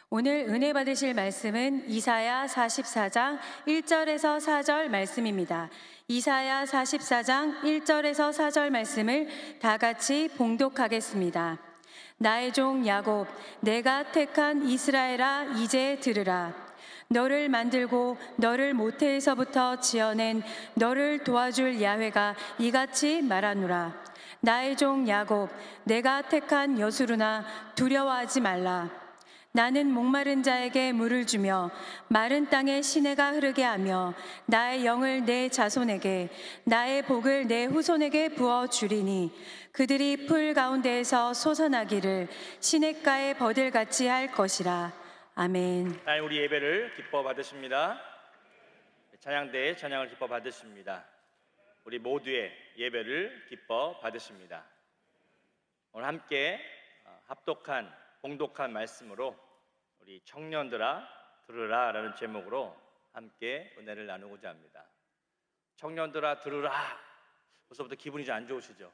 오늘 은혜 받으실 말씀은 이사야 44장 1절에서 4절 말씀입니다. 이사야 44장 1절에서 4절 말씀을 다 같이 봉독하겠습니다. 나의 종 야곱, 내가 택한 이스라엘아, 이제 들으라. 너를 만들고 너를 모태에서부터 지어낸 너를 도와줄 야훼가 이같이 말하노라. 나의 종 야곱, 내가 택한 여수르나 두려워하지 말라. 나는 목마른 자에게 물을 주며 마른 땅에 시내가 흐르게 하며 나의 영을 내 자손에게 나의 복을 내 후손에게 부어 주리니 그들이 풀 가운데에서 솟아나기를 시냇가의 버들같이 할 것이라. 아멘. 하나님, 우리 예배를 기뻐 받으십니다. 찬양대의 찬양을 기뻐 받으십니다. 우리 모두의 예배를 기뻐 받으십니다. 오늘 함께 합독한 봉독한 말씀으로 우리 청년들아 들으라 라는 제목으로 함께 은혜를 나누고자 합니다. 청년들아 들으라, 벌써부터 기분이 좀 안 좋으시죠?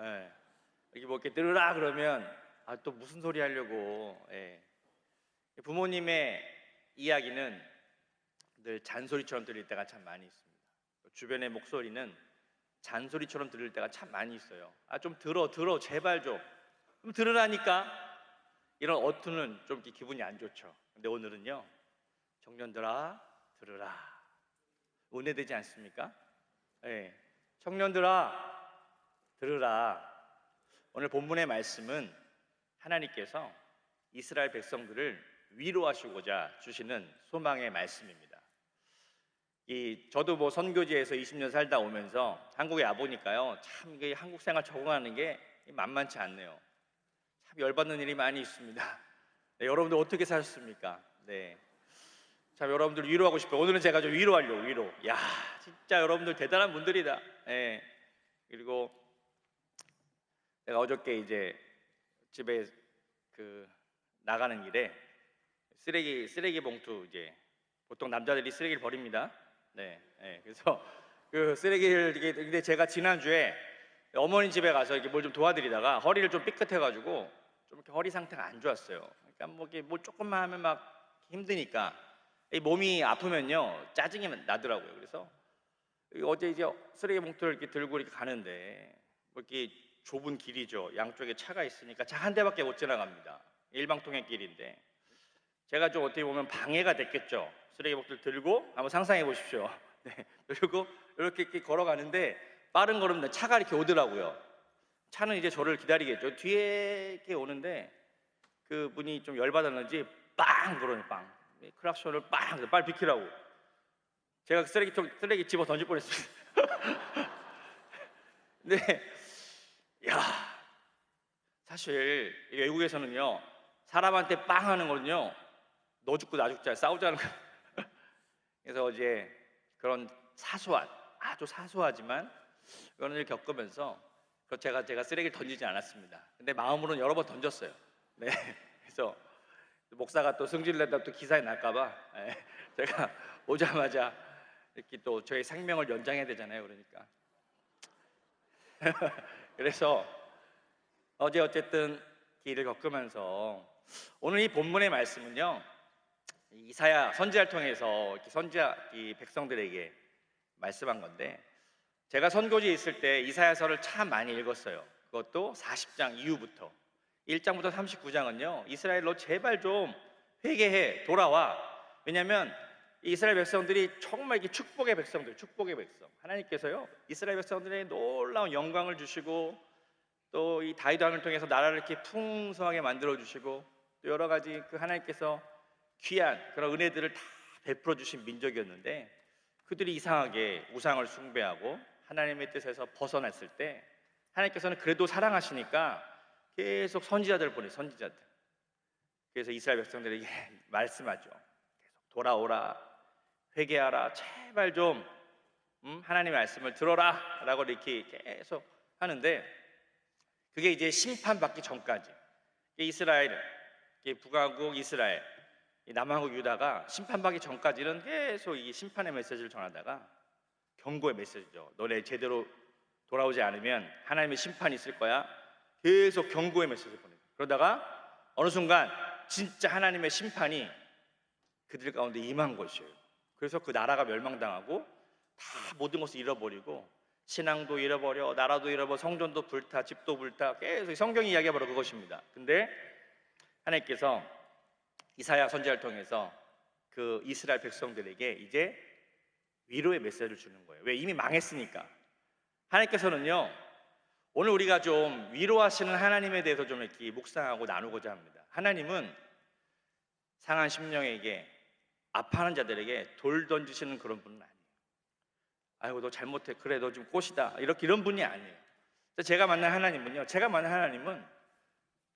예. 이렇게 뭐 이렇게 들으라 그러면 또 무슨 소리 하려고. 예. 부모님의 이야기는 늘 잔소리처럼 들릴 때가 참 많이 있습니다. 주변의 목소리는 잔소리처럼 들릴 때가 참 많이 있어요. 좀 들어 제발 좀 들으라니까. 이런 어투는 좀 기분이 안 좋죠. 근데 오늘은요, 청년들아 들으라, 은혜되지 않습니까? 네. 청년들아 들으라. 오늘 본문의 말씀은 하나님께서 이스라엘 백성들을 위로하시고자 주시는 소망의 말씀입니다. 저도 뭐 선교지에서 20년 살다 오면서 한국에 와보니까요, 참 이게 한국 생활 적응하는 게 만만치 않네요. 참 열받는 일이 많이 있습니다. 네, 여러분들 어떻게 사셨습니까? 네, 참 여러분들 위로하고 싶어요. 오늘은 제가 좀 위로하려고. 위로. 야, 진짜 여러분들 대단한 분들이다. 네. 그리고 내가 어저께 이제 집에 나가는 길에 쓰레기 봉투, 이제 보통 남자들이 쓰레기를 버립니다. 네, 네. 그래서 그 쓰레기를 근데 제가 지난주에 어머니 집에 가서 이렇게 뭘 좀 도와드리다가 허리를 좀 삐끗해가지고 좀 이렇게 허리 상태가 안 좋았어요. 그러니까 뭐 이렇게 뭐 조금만 하면 막 힘드니까, 이 몸이 아프면요 짜증이 나더라고요. 그래서 어제 이제 쓰레기 봉투를 이렇게 들고 이렇게 가는데 뭐 이렇게 좁은 길이죠. 양쪽에 차가 있으니까 차 한 대밖에 못 지나갑니다. 일방통행 길인데 제가 좀 어떻게 보면 방해가 됐겠죠. 쓰레기 봉투를 들고 한번 상상해 보십시오. 네, 들고 이렇게 걸어가는데 빠른 걸음 차가 이렇게 오더라고요. 차는 이제 저를 기다리겠죠. 뒤에 이렇게 오는데 그 분이 좀 열받았는지 빵 그러니 빵 클락션을 빵, 빨리 비키라고. 제가 쓰레기 집어 던질 뻔했습니다. 근데 야, 사실 외국에서는요, 사람한테 빵 하는 거는요, 너 죽고 나 죽자, 싸우자는 거예요. 그래서 어제 그런 사소한, 아주 사소하지만 그런 일을 겪으면서 제가 쓰레기를 던지지 않았습니다. 근데 마음으로는 여러 번 던졌어요. 네. 그래서 목사가 또 승질내다 또 기사에 날까봐 제가 오자마자 이렇게 또 저의 생명을 연장해야 되잖아요. 그러니까 그래서 어제 어쨌든 길을 겪으면서 오늘 이 본문의 말씀은요, 이사야 선지자를 통해서 이 백성들에게 말씀한 건데, 제가 선교지에 있을 때 이사야서를 참 많이 읽었어요. 그것도 40장 이후부터 1장부터 39장은요 이스라엘로 제발 좀 회개해 돌아와. 왜냐하면 이스라엘 백성들이 정말 이게 축복의 백성, 하나님께서요 이스라엘 백성들에게 놀라운 영광을 주시고 또 이 다윗 왕을 통해서 나라를 이렇게 풍성하게 만들어 주시고 또 여러 가지 하나님께서 귀한 그런 은혜들을 다 베풀어 주신 민족이었는데, 그들이 이상하게 우상을 숭배하고 하나님의 뜻에서 벗어났을 때 하나님께서는 그래도 사랑하시니까 계속 선지자들을 보내. 선지자들. 그래서 이스라엘 백성들에게 말씀하죠. 계속 돌아오라, 회개하라, 제발 좀 하나님의 말씀을 들어라 라고 이렇게 계속 하는데, 그게 이제 심판받기 전까지 이스라엘, 북왕국 이스라엘, 남왕국 유다가 심판받기 전까지는 계속 이 심판의 메시지를 전하다가, 경고의 메시지죠. 너네 제대로 돌아오지 않으면 하나님의 심판이 있을 거야. 계속 경고의 메시지를 보내요. 그러다가 어느 순간 진짜 하나님의 심판이 그들 가운데 임한 것이에요. 그래서 그 나라가 멸망당하고 다 모든 것을 잃어버리고 신앙도 잃어버려, 나라도 잃어버려, 성전도 불타, 집도 불타, 계속 성경이 이야기가 바로 그것입니다. 근데 하나님께서 이사야 선지자를 통해서 그 이스라엘 백성들에게 이제 위로의 메시지를 주는 거예요. 왜? 이미 망했으니까. 하나님께서는요, 오늘 우리가 좀 위로하시는 하나님에 대해서 좀 이렇게 묵상하고 나누고자 합니다. 하나님은 상한 심령에게, 아파하는 자들에게 돌 던지시는 그런 분은 아니에요. 아이고 너 잘못해, 그래 너 지금 꽃이다, 이런 분이 아니에요. 제가 만난 하나님은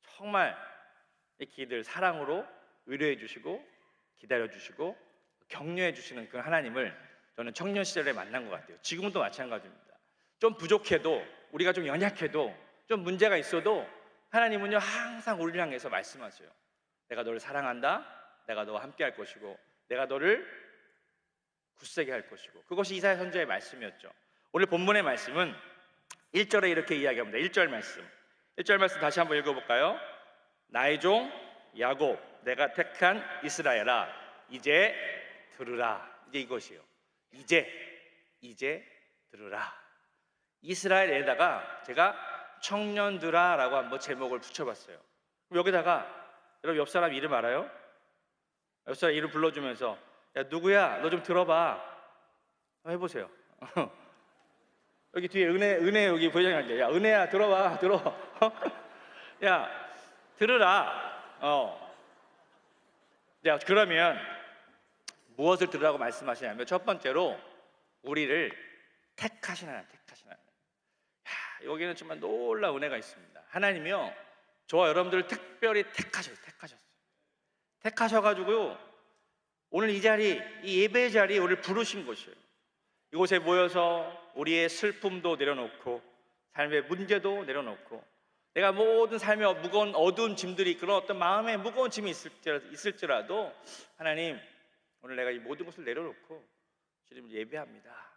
정말 이렇게 늘 사랑으로 위로해 주시고 기다려 주시고 격려해 주시는 그 하나님을 저는 청년 시절에 만난 것 같아요. 지금도 마찬가지입니다. 좀 부족해도, 우리가 좀 연약해도, 좀 문제가 있어도 하나님은요 항상 우리를 향해서 말씀하세요. 내가 너를 사랑한다, 내가 너와 함께 할 것이고, 내가 너를 굳세게 할 것이고. 그것이 이사야 선지자의 말씀이었죠. 오늘 본문의 말씀은 1절에 이렇게 이야기합니다. 1절 말씀 다시 한번 읽어볼까요? 나의 종 야곱, 내가 택한 이스라엘아, 이제 들으라. 이제 이것이에요. 이제 들으라. 이스라엘에다가 제가 청년들아 라고 한번 제목을 붙여봤어요. 여기다가 여러분 옆 사람 이름 알아요? 옆 사람 이름 불러주면서 야 누구야? 너 좀 들어봐. 한번 해보세요. 여기 뒤에 은혜 여기 부회장이 앉아. 야 은혜야 들어봐. 야 들으라. 자 그러면 무엇을 들으라고 말씀하시냐면 첫 번째로 우리를 택하신 하나님. 여기는 정말 놀라운 은혜가 있습니다. 하나님이요 저와 여러분들을 특별히 택하셔가지고요 오늘 이 자리, 이 예배 자리에 우리를 부르신 것이에요. 이곳에 모여서 우리의 슬픔도 내려놓고 삶의 문제도 내려놓고 내가 모든 삶의 무거운 어두운 짐들이, 그런 어떤 마음에 무거운 짐이 있을지라도 하나님 오늘 내가 이 모든 것을 내려놓고 주님을 예배합니다.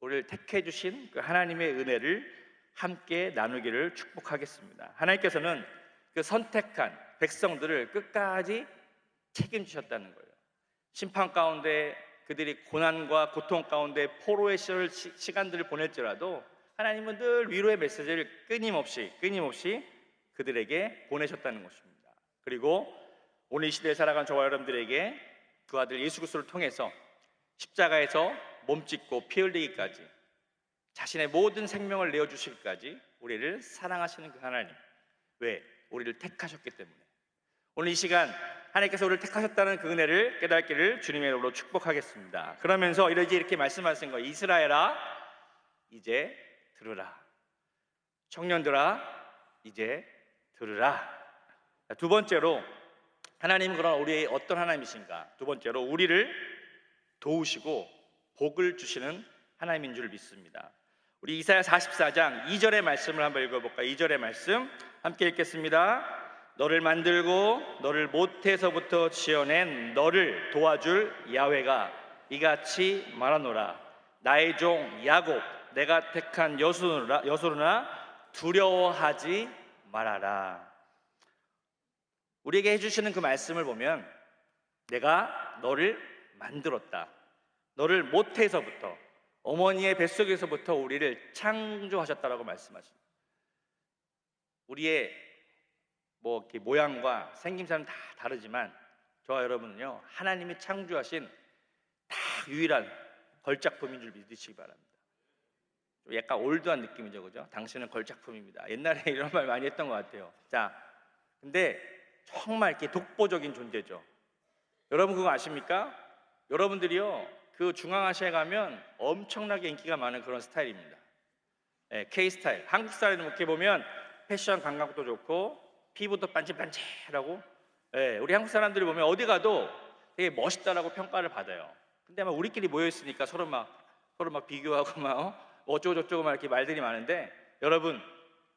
우리를 택해 주신 그 하나님의 은혜를 함께 나누기를 축복하겠습니다. 하나님께서는 그 선택한 백성들을 끝까지 책임지셨다는 거예요. 심판 가운데 그들이 고난과 고통 가운데 포로의 시간들을 보낼지라도 하나님은 늘 위로의 메시지를 끊임없이 그들에게 보내셨다는 것입니다. 그리고 오늘 이 시대에 살아간 저와 여러분들에게 그 아들 예수 그리스도를 통해서 십자가에서 몸짓고 피 흘리기까지 자신의 모든 생명을 내어주시기까지 우리를 사랑하시는 그 하나님. 왜? 우리를 택하셨기 때문에. 오늘 이 시간 하나님께서 우리를 택하셨다는 그 은혜를 깨닫기를 주님의 이름으로 축복하겠습니다. 그러면서 이렇게 말씀하신 거예요. 이스라엘아 이제 들으라. 청년들아 이제 들으라. 두 번째로 하나님은 그럼 우리의 어떤 하나님이신가? 두 번째로 우리를 도우시고 복을 주시는 하나님인 줄 믿습니다. 우리 이사야 44장 2절의 말씀을 한번 읽어볼까요? 2절의 말씀 함께 읽겠습니다. 너를 만들고 너를 모태에서부터 지어낸 너를 도와줄 야훼가 이같이 말하노라. 나의 종 야곱, 내가 택한 여소르나 두려워하지 말아라. 우리에게 해주시는 그 말씀을 보면 내가 너를 만들었다. 너를 모태에서부터, 어머니의 뱃속에서부터 우리를 창조하셨다라고 말씀하십니다. 우리의 이렇게 모양과 생김새는 다 다르지만 저와 여러분은요 하나님이 창조하신 다 유일한 걸작품인 줄 믿으시기 바랍니다. 좀 약간 올드한 느낌이죠, 그죠? 당신은 걸작품입니다. 옛날에 이런 말 많이 했던 것 같아요. 자, 근데 정말 이렇게 독보적인 존재죠. 여러분 그거 아십니까? 여러분들이요 그 중앙아시아에 가면 엄청나게 인기가 많은 그런 스타일입니다. K-스타일. 한국 스타일은 이렇게 보면 패션 감각도 좋고 피부도 반질반질하고, 우리 한국 사람들이 보면 어디 가도 되게 멋있다라고 평가를 받아요. 근데 아마 우리끼리 모여 있으니까 서로 막 비교하고 어쩌고저쩌고 막 이렇게 말들이 많은데, 여러분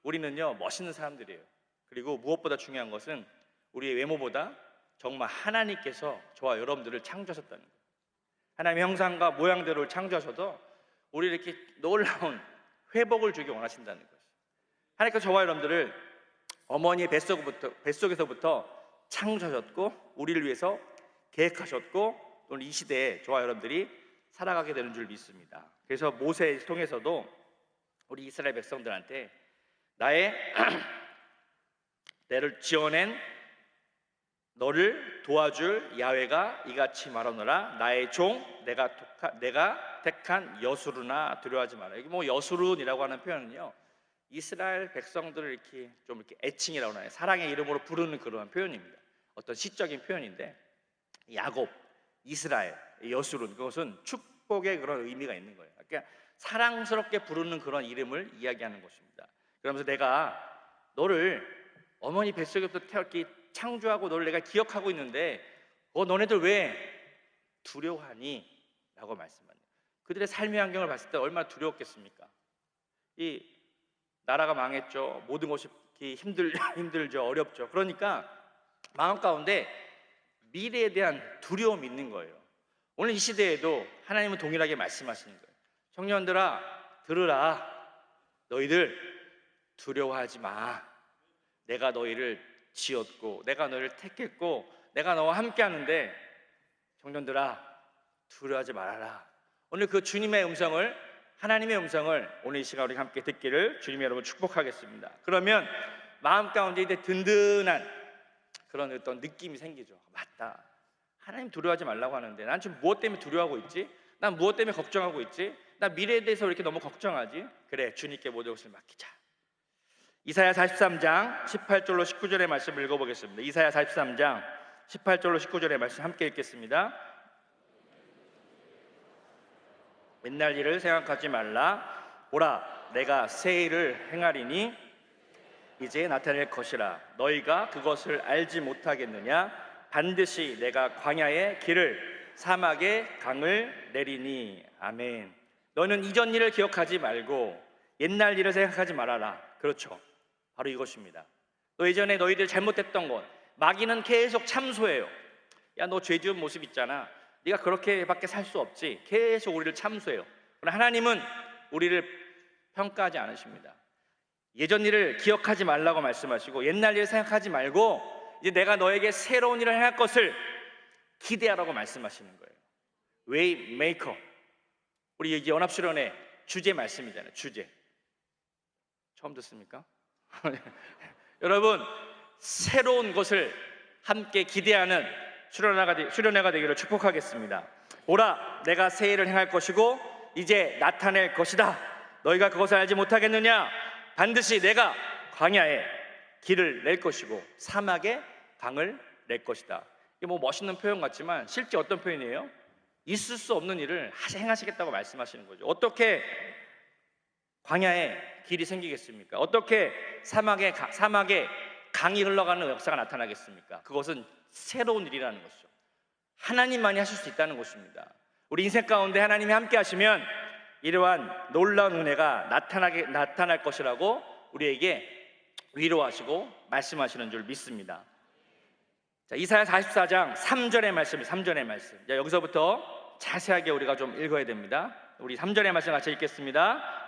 우리는요 멋있는 사람들이에요. 그리고 무엇보다 중요한 것은 우리의 외모보다 정말 하나님께서 저와 여러분들을 창조하셨다는 거예요. 하나님의 형상과 모양대로 창조하셔도 우리 이렇게 놀라운 회복을 주기 원하신다는 거예요. 하나님께서 저와 여러분들을 어머니의 뱃속에서부터 창조하셨고 우리를 위해서 계획하셨고 오늘 이 시대에 저와 여러분들이 살아가게 되는 줄 믿습니다. 그래서 모세를 통해서도 우리 이스라엘 백성들한테 나의 내를 지어낸 너를 도와줄 야훼가 이같이 말하노라. 나의 종 내가 택한 여수르나 두려워하지 마라. 이게 뭐 여수른이라고 하는 표현은요, 이스라엘 백성들을 이렇게 애칭이라고 하나요? 사랑의 이름으로 부르는 그런 표현입니다. 어떤 시적인 표현인데 야곱, 이스라엘, 여수른, 그것은 축복의 그런 의미가 있는 거예요. 그러니까 사랑스럽게 부르는 그런 이름을 이야기하는 것입니다. 그러면서 내가 너를 어머니 뱃속에부터 태어났기 창조하고 너를 내가 기억하고 있는데 너네들 왜 두려워하니? 라고 말씀하네요. 그들의 삶의 환경을 봤을 때 얼마나 두려웠겠습니까? 이 나라가 망했죠. 모든 것이 힘들죠. 어렵죠. 그러니까 마음 가운데 미래에 대한 두려움이 있는 거예요. 오늘 이 시대에도 하나님은 동일하게 말씀하시는 거예요. 청년들아 들으라. 너희들 두려워하지 마. 내가 너희를 지었고 내가 너희를 택했고 내가 너와 함께 하는데 청년들아 두려워하지 말아라. 오늘 그 주님의 음성을, 하나님의 음성을 오늘 이 시간 우리 함께 듣기를 주님의 여러분 축복하겠습니다. 그러면 마음 가운데 이제 든든한 그런 어떤 느낌이 생기죠. 맞다, 하나님 두려워하지 말라고 하는데 난 지금 무엇 때문에 두려워하고 있지? 난 무엇 때문에 걱정하고 있지? 나 미래에 대해서 왜 이렇게 너무 걱정하지? 그래, 주님께 모든 것을 맡기자. 이사야 43장 18절로 19절의 말씀을 읽어보겠습니다. 이사야 43장 18절로 19절의 말씀 함께 읽겠습니다. 옛날 일을 생각하지 말라. 보라, 내가 새 일을 행하리니 이제 나타낼 것이라. 너희가 그것을 알지 못하겠느냐? 반드시 내가 광야의 길을 사막의 강을 내리니. 아멘. 너는 이전 일을 기억하지 말고 옛날 일을 생각하지 말아라. 그렇죠, 바로 이것입니다. 너 예전에 너희들 잘못했던 것, 마귀는 계속 참소해요. 야, 너 죄 지은 모습 있잖아. 네가 그렇게밖에 살 수 없지. 계속 우리를 참소해요. 그러나 하나님은 우리를 평가하지 않으십니다. 예전 일을 기억하지 말라고 말씀하시고 옛날 일을 생각하지 말고 이제 내가 너에게 새로운 일을 할 것을 기대하라고 말씀하시는 거예요. 웨이 메이커, 우리 여기 연합수련회 주제 말씀이잖아요. 주제 처음 듣습니까? 여러분, 새로운 것을 함께 기대하는 수련회가 되기를 축복하겠습니다. 보라, 내가 새 일을 행할 것이고 이제 나타낼 것이다. 너희가 그것을 알지 못하겠느냐? 반드시 내가 광야에 길을 낼 것이고 사막에 강을 낼 것이다. 이게 뭐 멋있는 표현 같지만 실제 어떤 표현이에요? 있을 수 없는 일을 행하시겠다고 말씀하시는 거죠. 어떻게 광야에 길이 생기겠습니까? 어떻게 사막에 강이 흘러가는 역사가 나타나겠습니까? 그것은 새로운 일이라는 것이죠. 하나님만이 하실 수 있다는 것입니다. 우리 인생 가운데 하나님이 함께 하시면 이러한 놀라운 은혜가 나타날 것이라고 우리에게 위로하시고 말씀하시는 줄 믿습니다. 자, 이사야 44장 3절의 말씀입니다. 3절의 말씀. 자, 여기서부터 자세하게 우리가 좀 읽어야 됩니다. 우리 3절의 말씀 같이 읽겠습니다.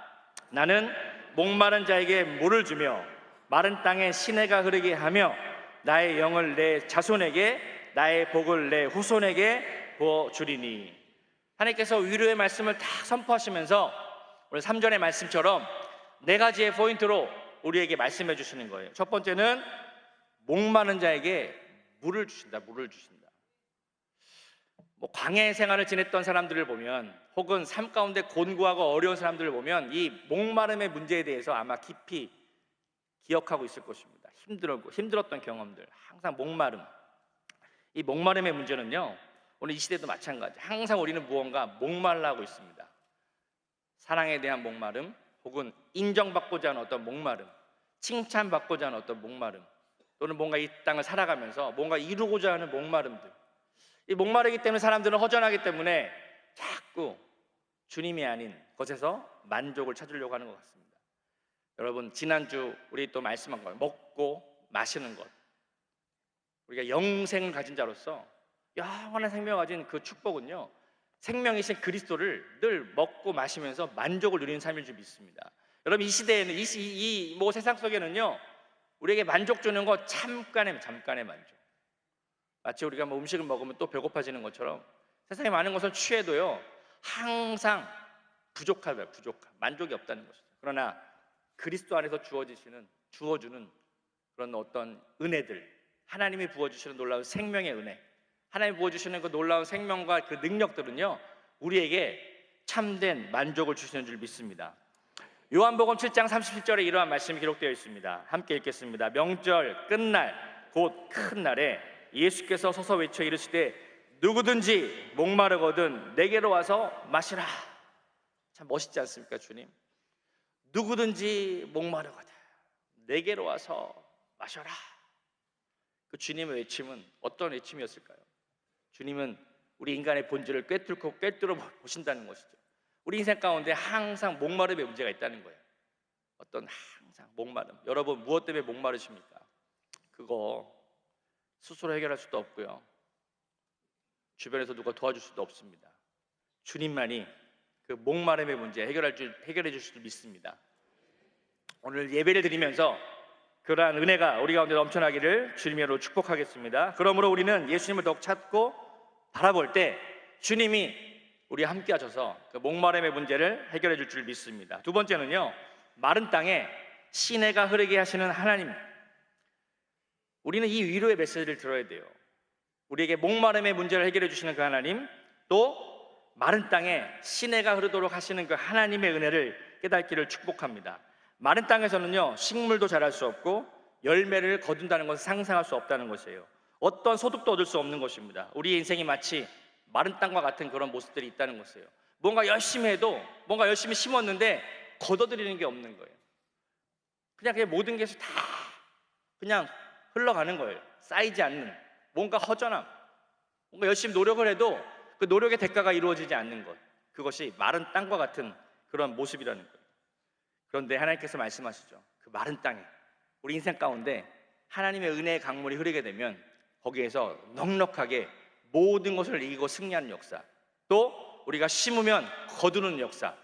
나는 목마른 자에게 물을 주며 마른 땅에 시내가 흐르게 하며 나의 영을 내 자손에게 나의 복을 내 후손에게 부어주리니. 하나님께서 위로의 말씀을 다 선포하시면서 오늘 3절의 말씀처럼 네 가지의 포인트로 우리에게 말씀해 주시는 거예요. 첫 번째는 목마른 자에게 물을 주신다. 물을 주신다. 뭐 광야의 생활을 지냈던 사람들을 보면 혹은 삶 가운데 곤고하고 어려운 사람들을 보면 이 목마름의 문제에 대해서 아마 깊이 기억하고 있을 것입니다. 힘들었던 경험들, 항상 목마름. 이 목마름의 문제는요, 오늘 이 시대도 마찬가지. 항상 우리는 무언가 목말라 하고 있습니다. 사랑에 대한 목마름, 혹은 인정받고자 하는 어떤 목마름, 칭찬받고자 하는 어떤 목마름, 또는 뭔가 이 땅을 살아가면서 뭔가 이루고자 하는 목마름들. 이 목마르기 때문에 사람들은 허전하기 때문에 자꾸 주님이 아닌 것에서 만족을 찾으려고 하는 것 같습니다. 여러분, 지난주 우리 또 말씀한 거예요. 먹고 마시는 것. 우리가 영생을 가진 자로서 영원한 생명을 가진 그 축복은요, 생명이신 그리스도를 늘 먹고 마시면서 만족을 누리는 삶일 줄 믿습니다. 여러분, 이 시대에는 이 세상 속에는요, 우리에게 만족 주는 것 잠깐의 만족. 마치 우리가 뭐 음식을 먹으면 또 배고파지는 것처럼 세상에 많은 것을 취해도요 항상 부족하다, 만족이 없다는 것이죠. 그러나 그리스도 안에서 주어주는 그런 어떤 은혜들, 하나님이 부어주시는 놀라운 생명의 은혜, 하나님이 부어주시는 그 놀라운 생명과 그 능력들은요 우리에게 참된 만족을 주시는 줄 믿습니다. 요한복음 7장 37절에 이러한 말씀이 기록되어 있습니다. 함께 읽겠습니다. 명절 끝날 곧 큰 날에 예수께서 서서 외쳐 이르시되 누구든지 목마르거든 내게로 와서 마시라. 참 멋있지 않습니까, 주님? 누구든지 목마르거든 내게로 와서 마셔라. 그 주님의 외침은 어떤 외침이었을까요? 주님은 우리 인간의 본질을 꿰뚫어 보신다는 것이죠. 우리 인생 가운데 항상 목마름의 문제가 있다는 거예요. 어떤 항상 목마름. 여러분 무엇 때문에 목마르십니까? 그거 스스로 해결할 수도 없고요, 주변에서 누가 도와줄 수도 없습니다. 주님만이 그 목마름의 문제 해결해 주실 줄 믿습니다. 오늘 예배를 드리면서 그러한 은혜가 우리 가운데 넘쳐나기를 주님으로 축복하겠습니다. 그러므로 우리는 예수님을 더욱 찾고 바라볼 때 주님이 우리와 함께 하셔서 그 목마름의 문제를 해결해 줄 믿습니다. 두 번째는요, 마른 땅에 시내가 흐르게 하시는 하나님. 우리는 이 위로의 메시지를 들어야 돼요. 우리에게 목마름의 문제를 해결해 주시는 그 하나님, 또 마른 땅에 시내가 흐르도록 하시는 그 하나님의 은혜를 깨닫기를 축복합니다. 마른 땅에서는요 식물도 자랄 수 없고 열매를 거둔다는 것을 상상할 수 없다는 것이에요. 어떤 소득도 얻을 수 없는 것입니다. 우리의 인생이 마치 마른 땅과 같은 그런 모습들이 있다는 것이에요. 뭔가 열심히 해도, 뭔가 열심히 심었는데 거둬들이는 게 없는 거예요. 그냥 모든 것이 다 그냥 흘러가는 거예요. 쌓이지 않는 뭔가 허전함, 뭔가 열심히 노력을 해도 그 노력의 대가가 이루어지지 않는 것, 그것이 마른 땅과 같은 그런 모습이라는 거예요. 그런데 하나님께서 말씀하시죠. 그 마른 땅에 우리 인생 가운데 하나님의 은혜의 강물이 흐르게 되면 거기에서 넉넉하게 모든 것을 이기고 승리하는 역사, 또 우리가 심으면 거두는 역사,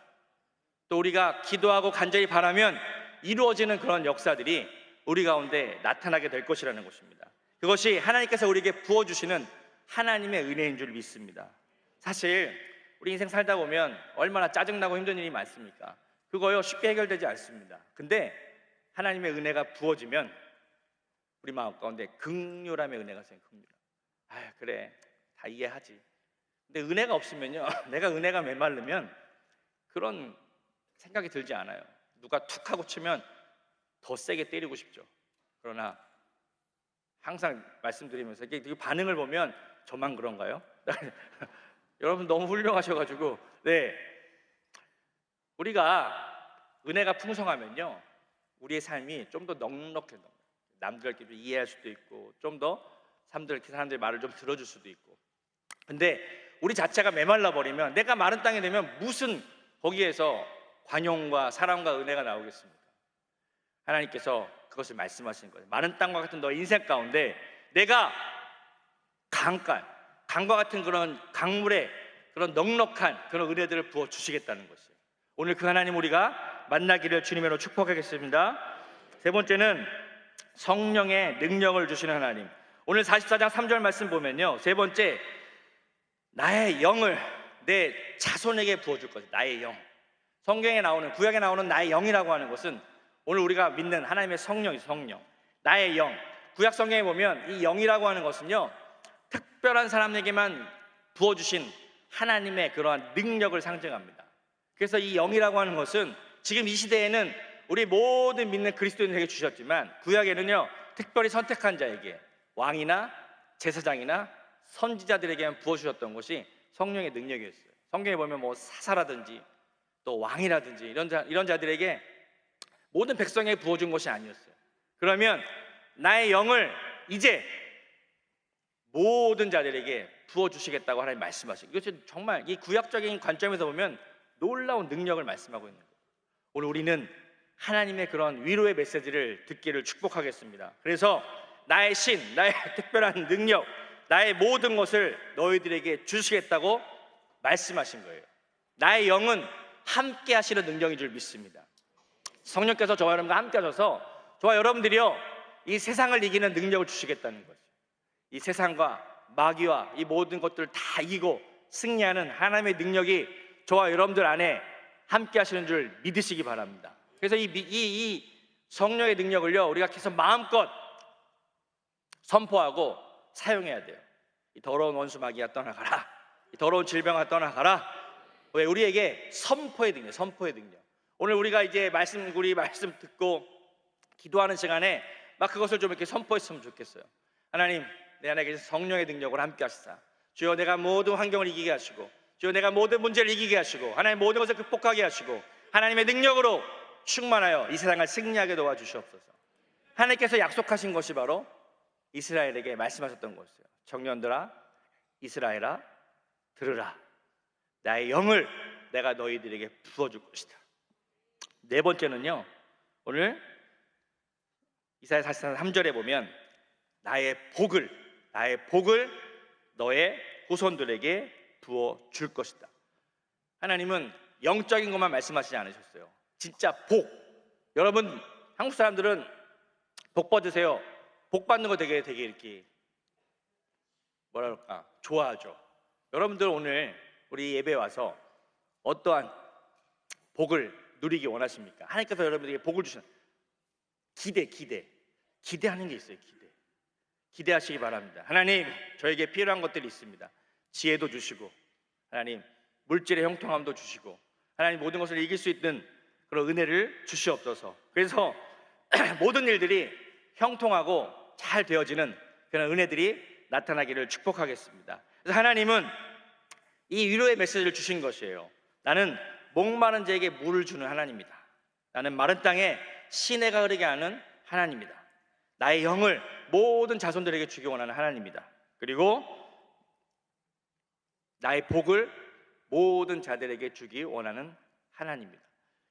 또 우리가 기도하고 간절히 바라면 이루어지는 그런 역사들이 우리 가운데 나타나게 될 것이라는 것입니다. 그것이 하나님께서 우리에게 부어주시는 하나님의 은혜인 줄 믿습니다. 사실 우리 인생 살다 보면 얼마나 짜증나고 힘든 일이 많습니까? 그거요 쉽게 해결되지 않습니다. 근데 하나님의 은혜가 부어지면 우리 마음 가운데 긍휼함의 은혜가 생겨요. 긍휼함. 그래, 다 이해하지. 근데 은혜가 없으면요 내가 은혜가 메마르면 그런 생각이 들지 않아요. 누가 툭 하고 치면 더 세게 때리고 싶죠. 그러나 항상 말씀드리면서 그 반응을 보면 저만 그런가요? 여러분 너무 훌륭하셔가지고, 네, 우리가 은혜가 풍성하면요 우리의 삶이 좀 더 넉넉해. 남들께 좀 이해할 수도 있고, 좀 더 사람들의 말을 좀 들어줄 수도 있고. 근데 우리 자체가 메말라 버리면, 내가 마른 땅이 되면 무슨 거기에서 관용과 사랑과 은혜가 나오겠습니까? 하나님께서 그것을 말씀하시는 거예요. 마른 땅과 같은 너 인생 가운데 내가 강과 같은 그런 강물의 그런 넉넉한 그런 은혜들을 부어 주시겠다는 것이에요. 오늘 그 하나님 우리가 만나기를 주님으로 축복하겠습니다. 세 번째는 성령의 능력을 주시는 하나님. 오늘 44장 3절 말씀 보면요, 세 번째, 나의 영을 내 자손에게 부어줄 것이다. 나의 영. 성경에 나오는, 구약에 나오는 나의 영이라고 하는 것은 오늘 우리가 믿는 하나님의 성령이죠. 성령, 나의 영. 구약 성경에 보면 이 영이라고 하는 것은요 특별한 사람에게만 부어주신 하나님의 그러한 능력을 상징합니다. 그래서 이 영이라고 하는 것은 지금 이 시대에는 우리 모든 믿는 그리스도인에게 주셨지만, 구약에는요 특별히 선택한 자에게, 왕이나 제사장이나 선지자들에게만 부어주셨던 것이 성령의 능력이었어요. 성경에 보면 뭐 사사라든지 또 왕이라든지 이런 자들에게 모든 백성에게 부어준 것이 아니었어요. 그러면 나의 영을 이제 모든 자들에게 부어주시겠다고 하나님 말씀하시고, 이것은 정말 이 구약적인 관점에서 보면 놀라운 능력을 말씀하고 있는 거예요. 오늘 우리는 하나님의 그런 위로의 메시지를 듣기를 축복하겠습니다. 그래서 나의 신, 나의 특별한 능력, 나의 모든 것을 너희들에게 주시겠다고 말씀하신 거예요. 나의 영은 함께 하시는 능력인 줄 믿습니다. 성령께서 저와 여러분과 함께 하셔서 저와 여러분들이요 이 세상을 이기는 능력을 주시겠다는 거죠. 이 세상과 마귀와 이 모든 것들을 다 이기고 승리하는 하나님의 능력이 저와 여러분들 안에 함께 하시는 줄 믿으시기 바랍니다. 그래서 이 성령의 능력을요, 우리가 계속 마음껏 선포하고 사용해야 돼요. 이 더러운 원수 마귀가 떠나가라, 이 더러운 질병아 떠나가라. 왜? 우리에게 선포의 능력, 선포의 능력. 오늘 우리가 이제 우리 말씀 듣고 기도하는 시간에 막 그것을 좀 이렇게 선포했으면 좋겠어요. 하나님, 내 안에 계신 성령의 능력을 함께 하시사 주여, 내가 모든 환경을 이기게 하시고, 주여, 내가 모든 문제를 이기게 하시고, 하나님 모든 것을 극복하게 하시고, 하나님의 능력으로 충만하여 이 세상을 승리하게 도와주시옵소서. 하나님께서 약속하신 것이 바로 이스라엘에게 말씀하셨던 것이에요. 청년들아, 이스라엘아, 들으라. 나의 영을 내가 너희들에게 부어줄 것이다. 네 번째는요, 오늘 이사야 44장 3절에 보면 나의 복을 너의 후손들에게 부어줄 것이다. 하나님은 영적인 것만 말씀하시지 않으셨어요. 진짜 복. 여러분, 한국 사람들은 복 받으세요. 복 받는 거 되게 이렇게 뭐랄까 좋아하죠. 여러분들 오늘 우리 예배 와서 어떠한 복을 누리기 원하십니까? 하나님께서 여러분들에게 복을 주시는 기대하는 게 있어요. 기대하시기 바랍니다. 하나님, 저에게 필요한 것들이 있습니다. 지혜도 주시고, 하나님 물질의 형통함도 주시고, 하나님 모든 것을 이길 수 있는 그런 은혜를 주시옵소서. 그래서 모든 일들이 형통하고 잘 되어지는 그런 은혜들이 나타나기를 축복하겠습니다. 그래서 하나님은 이 위로의 메시지를 주신 것이에요. 나는 목마른 자에게 물을 주는 하나님이다. 나는 마른 땅에 시내가 흐르게 하는 하나님이다. 나의 영을 모든 자손들에게 주기 원하는 하나님이다. 그리고 나의 복을 모든 자들에게 주기 원하는 하나님입니다.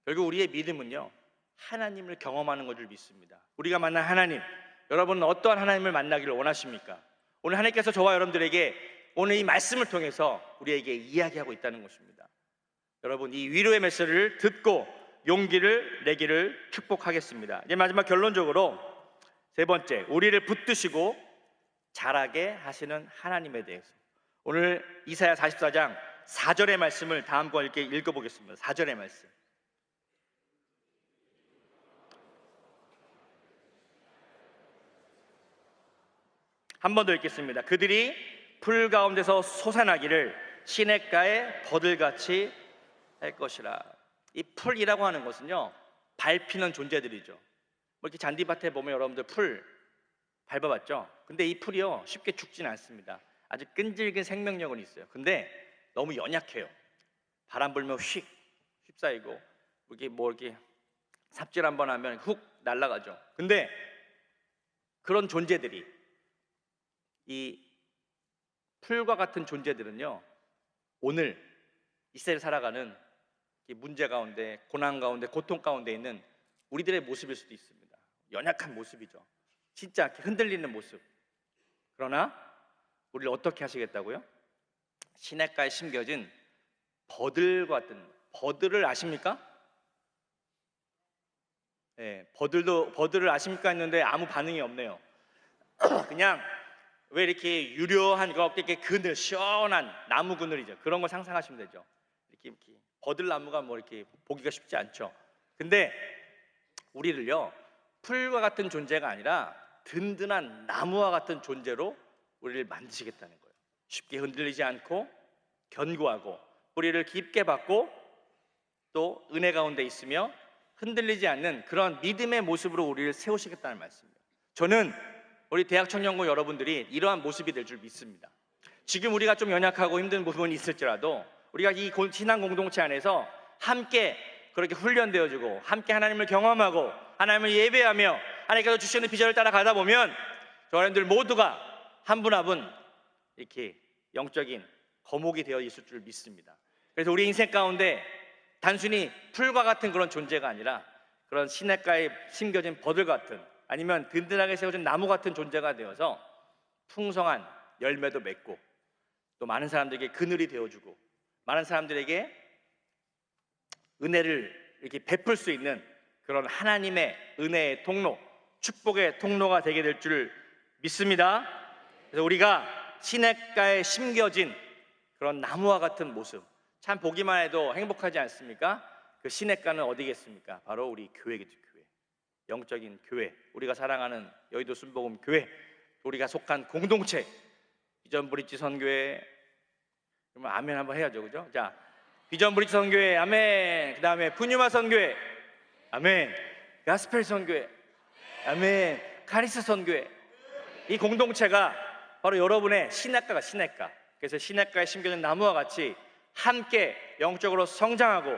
결국 우리의 믿음은요, 하나님을 경험하는 것을 믿습니다. 우리가 만난 하나님, 여러분은 어떠한 하나님을 만나기를 원하십니까? 오늘 하나님께서 저와 여러분들에게 오늘 이 말씀을 통해서 우리에게 이야기하고 있다는 것입니다. 여러분, 이 위로의 메시지를 듣고 용기를 내기를 축복하겠습니다. 이제 마지막 결론적으로 세 번째, 우리를 붙드시고 자라게 하시는 하나님에 대해서 오늘 이사야 44장 4절의 말씀을 다음과 이렇게 읽어보겠습니다. 4절의 말씀. 한 번 더 읽겠습니다. 그들이 풀 가운데서 솟아나기를 시냇가에 버들같이 할 것이라. 이 풀이라고 하는 것은요, 밟히는 존재들이죠. 뭐 이렇게 잔디밭에 보면 여러분들 풀 밟아봤죠? 근데 이 풀이요, 쉽게 죽지는 않습니다. 아주 끈질긴 생명력은 있어요. 근데 너무 연약해요. 바람 불면 휩싸이고 이렇게 삽질 한번 하면 훅 날아가죠. 근데 그런 존재들이, 이 풀과 같은 존재들은요, 오늘 이 세를 살아가는 문제 가운데, 고난 가운데, 고통 가운데 있는 우리들의 모습일 수도 있습니다. 연약한 모습이죠. 진짜 흔들리는 모습. 그러나 우리를 어떻게 하시겠다고요? 시냇가에 심겨진 버들과 같은, 버들을 아십니까? 네, 버들을 아십니까 했는데 아무 반응이 없네요. 그냥 왜 이렇게 유려한 이렇게 그늘, 시원한 나무 그늘이죠. 그런 거 상상하시면 되죠. 이렇게 버들나무가 뭐 이렇게 보기가 쉽지 않죠. 근데 우리를요, 풀과 같은 존재가 아니라 든든한 나무와 같은 존재로 우리를 만드시겠다는 거예요. 쉽게 흔들리지 않고 견고하고 뿌리를 깊게 받고 또 은혜 가운데 있으며 흔들리지 않는 그런 믿음의 모습으로 우리를 세우시겠다는 말씀이에요. 저는 우리 대학청년고 여러분들이 이러한 모습이 될 줄 믿습니다. 지금 우리가 좀 연약하고 힘든 부분이 있을지라도 우리가 이 신앙 공동체 안에서 함께 그렇게 훈련되어지고 함께 하나님을 경험하고 하나님을 예배하며 하나님께서 주시는 비전을 따라가다 보면 저희들 모두가 한 분 한 분 이렇게 영적인 거목이 되어 있을 줄 믿습니다. 그래서 우리 인생 가운데 단순히 풀과 같은 그런 존재가 아니라 그런 시냇가에 심겨진 버들 같은, 아니면 든든하게 세워진 나무 같은 존재가 되어서 풍성한 열매도 맺고 또 많은 사람들에게 그늘이 되어주고 많은 사람들에게 은혜를 이렇게 베풀 수 있는 그런 하나님의 은혜의 통로, 축복의 통로가 되게 될 줄 믿습니다. 그래서 우리가 시냇가에 심겨진 그런 나무와 같은 모습, 참 보기만 해도 행복하지 않습니까? 그 시냇가는 어디겠습니까? 바로 우리 교회겠죠. 교회, 영적인 교회, 우리가 사랑하는 여의도 순복음 교회, 우리가 속한 공동체. 비전 브릿지 선교회, 그러면 아멘 한번 해야죠, 그죠? 자, 비전 브릿지 선교회 아멘. 그 다음에 푸뉴마 선교회 아멘. 가스펠 선교회 아멘. 카리스 선교회. 이 공동체가 바로 여러분의 시냇가가 시냇가. 그래서 시냇가에 심겨진 나무와 같이 함께 영적으로 성장하고,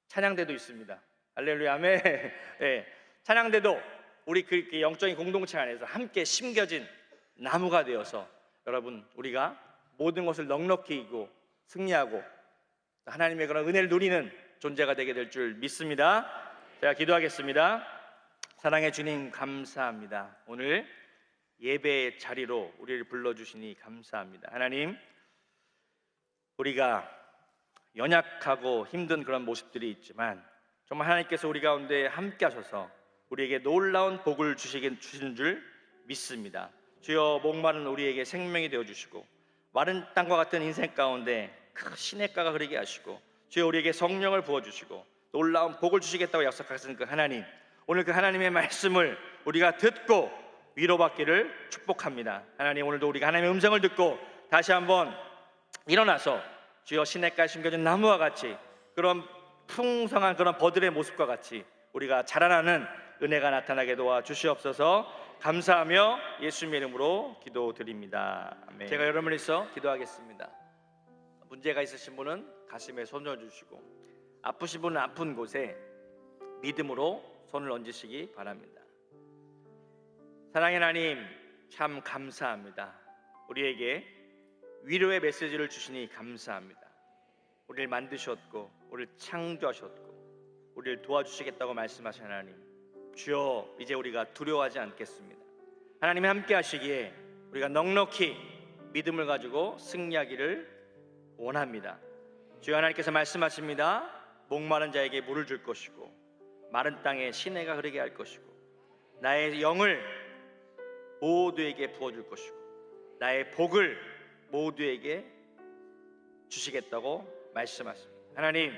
찬양대도 있습니다. 할렐루야 아멘. 네, 찬양대도 우리 그 영적인 공동체 안에서 함께 심겨진 나무가 되어서 여러분, 우리가 모든 것을 넉넉히 이기고 승리하고 하나님의 그런 은혜를 누리는 존재가 되게 될 줄 믿습니다. 제가 기도하겠습니다. 사랑의 주님, 감사합니다. 오늘 예배의 자리로 우리를 불러주시니 감사합니다. 하나님, 우리가 연약하고 힘든 그런 모습들이 있지만 정말 하나님께서 우리 가운데 함께 하셔서 우리에게 놀라운 복을 주시는 줄 믿습니다. 주여, 목마른 우리에게 생명이 되어주시고 마른 땅과 같은 인생 가운데 큰 시냇가가 흐르게 하시고, 주여 우리에게 성령을 부어주시고 놀라운 복을 주시겠다고 약속하신 그 하나님, 오늘 그 하나님의 말씀을 우리가 듣고 위로받기를 축복합니다. 하나님, 오늘도 우리가 하나님의 음성을 듣고 다시 한번 일어나서 주여 시냇가에 심겨진 나무와 같이 그런 풍성한 그런 버들의 모습과 같이 우리가 자라나는 은혜가 나타나게 도와주시옵소서. 감사하며 예수님의 이름으로 기도드립니다. 아멘. 제가 여러분을 위해서 기도하겠습니다. 문제가 있으신 분은 가슴에 손을 얹으시고, 아프신 분은 아픈 곳에 믿음으로 손을 얹으시기 바랍니다. 사랑의 하나님, 참 감사합니다. 우리에게 위로의 메시지를 주시니 감사합니다. 우리를 만드셨고 우리를 창조하셨고 우리를 도와주시겠다고 말씀하신 하나님, 주여 이제 우리가 두려워하지 않겠습니다. 하나님이 함께 하시기에 우리가 넉넉히 믿음을 가지고 승리하기를 원합니다. 주여, 하나님께서 말씀하십니다. 목마른 자에게 물을 줄 것이고 마른 땅에 시내가 흐르게 할 것이고 나의 영을 모두에게 부어줄 것이고 나의 복을 모두에게 주시겠다고 말씀하십니다. 하나님,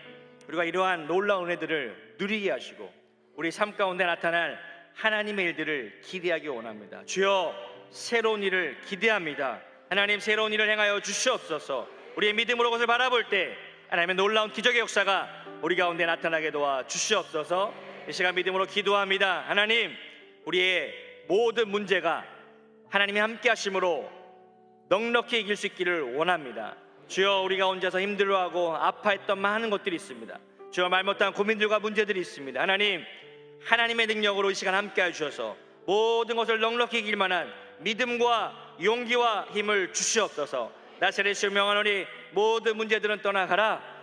우리가 이러한 놀라운 은혜들을 누리게 하시고 우리 삶 가운데 나타날 하나님의 일들을 기대하기 원합니다. 주여, 새로운 일을 기대합니다. 하나님, 새로운 일을 행하여 주시옵소서. 우리의 믿음으로 그것을 바라볼 때 하나님의 놀라운 기적의 역사가 우리 가운데 나타나게 도와 주시옵소서. 이 시간 믿음으로 기도합니다. 하나님, 우리의 모든 문제가 하나님이 함께 하심으로 넉넉히 이길 수 있기를 원합니다. 주여, 우리가 혼자서 힘들어하고 아파했던 많은 것들이 있습니다. 주여, 말 못한 고민들과 문제들이 있습니다. 하나님, 하나님의 능력으로 이 시간 함께 해주셔서 모든 것을 넉넉히 이길 만한 믿음과 용기와 힘을 주시옵소서. 나사렛의 명하노니 모든 문제들은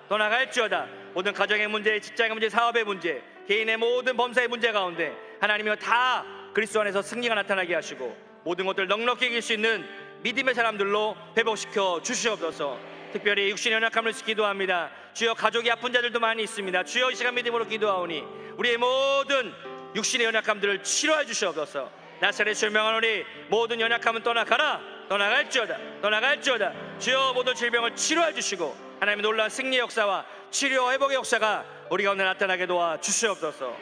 떠나갈지어다. 모든 가정의 문제, 직장의 문제, 사업의 문제, 개인의 모든 범사의 문제 가운데 하나님이여 다 그리스도 안에서 승리가 나타나게 하시고 모든 것들 넉넉히 이길 수 있는 믿음의 사람들로 회복시켜 주시옵소서. 특별히 육신의 연약함을 기도합니다. 주여, 가족이 아픈 자들도 많이 있습니다. 주여, 이 시간 믿음으로 기도하오니 우리의 모든 육신의 연약함들을 치료해 주시옵소서. 나사렛의 명하노니 모든 연약함은 떠나갈지어다. 주여, 모든 질병을 치료해 주시고 하나님의 놀라운 승리의 역사와 치료 회복의 역사가 우리 가운데 나타나게 도와 주시옵소서.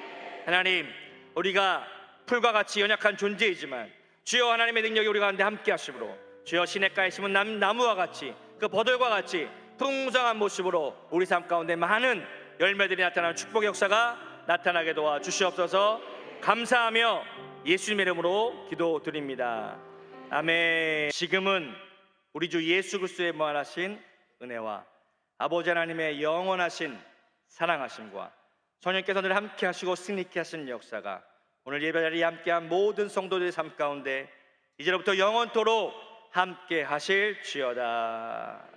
하나님, 우리가 풀과 같이 연약한 존재이지만 주여, 하나님의 능력이 우리 가운데 함께 하심으로 주여, 시냇가에 심은 나무와 같이 그 버들과 같이 풍성한 모습으로 우리 삶 가운데 많은 열매들이 나타나는 축복의 역사가 나타나게 도와 주시옵소서. 감사하며 예수님의 이름으로 기도드립니다. 아멘. 지금은 우리 주 예수 그리스도의 무한하신 은혜와 아버지 하나님의 영원하신 사랑하심과 성령께서 늘 함께 하시고 승리케 하신 역사가 오늘 예배자리에 함께한 모든 성도들의 삶 가운데 이제로부터 영원토록 함께 하실지어다.